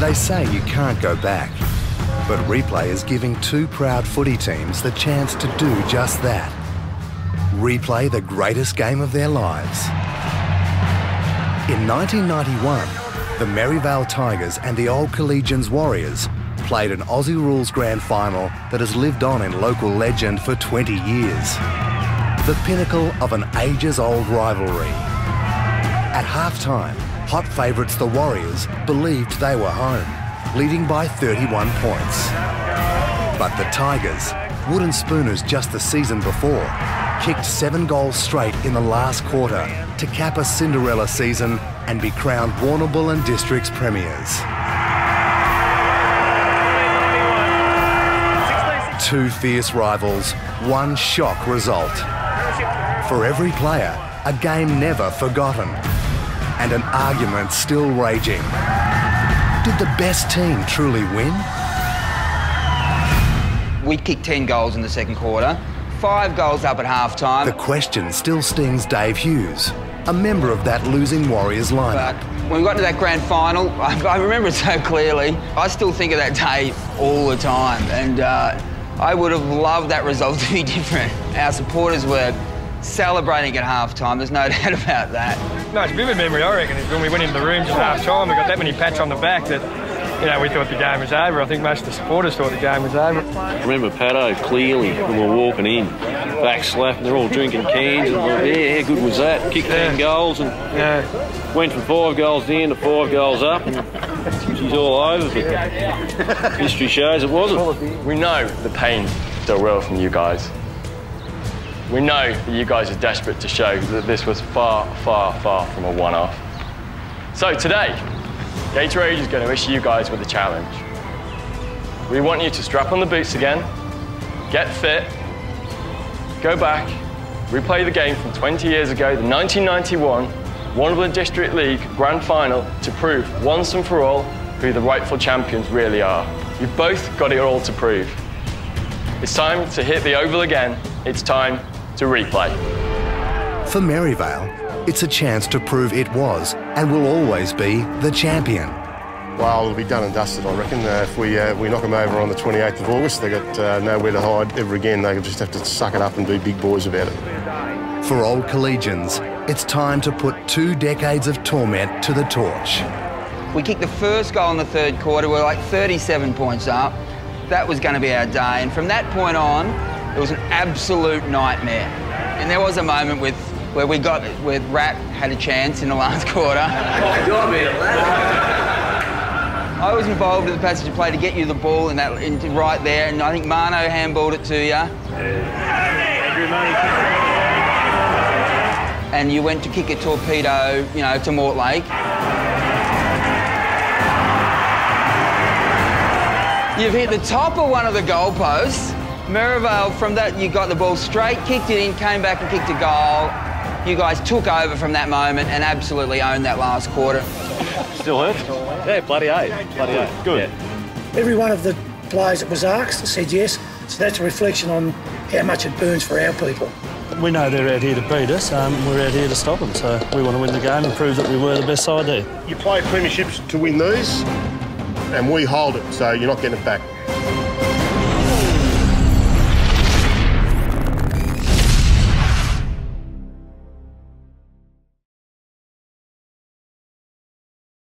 They say you can't go back, but replay is giving two proud footy teams the chance to do just that. Replay the greatest game of their lives. In 1991, the Maryvale Tigers and the Old Collegians Warriors played an Aussie Rules Grand Final that has lived on in local legend for 20 years. The pinnacle of an ages-old rivalry. At half-time, hot favourites the Warriors believed they were home, leading by 31 points. But the Tigers, wooden spooners just the season before, kicked 7 goals straight in the last quarter to cap a Cinderella season and be crowned Warrnambool and Districts premiers. Two fierce rivals, one shock result. For every player, a game never forgotten, and an argument still raging. Did the best team truly win? We kicked 10 goals in the second quarter, 5 goals up at half-time. The question still stings Dave Hughes, a member of that losing Warriors lineup. But when we got to that grand final, I remember it so clearly. I still think of that day all the time, and I would have loved that result to be different. Our supporters were celebrating at half-time, there's no doubt about that. No, it's a vivid memory, I reckon. When we went into the rooms at half-time, we got that many pats on the back that, you know, we thought the game was over. I think most of the supporters thought the game was over. I remember Pato clearly when we were walking in, back slap, and they're all drinking cans, and we're, yeah, how good was that? Kicked 10 goals, and went from 5 goals down to 5 goals up, and she's all over, but history shows it wasn't. We know the pain so well from you guys. We know that you guys are desperate to show that this was far, far, far from a one-off. So today, Gatorade is going to issue you guys with a challenge. We want you to strap on the boots again, get fit, go back, replay the game from 20 years ago, the 1991 Warrnambool District League Grand Final, to prove once and for all who the rightful champions really are. You've both got it all to prove. It's time to hit the oval again. It's time to replay. For Maryvale, it's a chance to prove it was and will always be the champion. Well, it'll be done and dusted, I reckon. If we knock them over on the 28th of August, they've got nowhere to hide ever again. They'll just have to suck it up and be big boys about it. For Old Collegians, it's time to put 2 decades of torment to the torch. We kicked the first goal in the third quarter, we're like 37 points up. That was going to be our day, and from that point on, it was an absolute nightmare. And there was a moment where Rat had a chance in the last quarter. I was involved with the passage of play to get you the ball right there, and I think Mano handballed it to you. And you went to kick a torpedo, you know, to Mortlake. You've hit the top of one of the goalposts. Maryvale, from that, you got the ball straight, kicked it in, came back and kicked a goal. You guys took over from that moment and absolutely owned that last quarter. Still hurts? Yeah, bloody oath. Bloody oath. Good. Yeah. Every one of the players that was asked said yes, so that's a reflection on how much it burns for our people. We know they're out here to beat us, we're out here to stop them, so we want to win the game and prove that we were the best side there. You play premierships to win these, and we hold it, so you're not getting it back.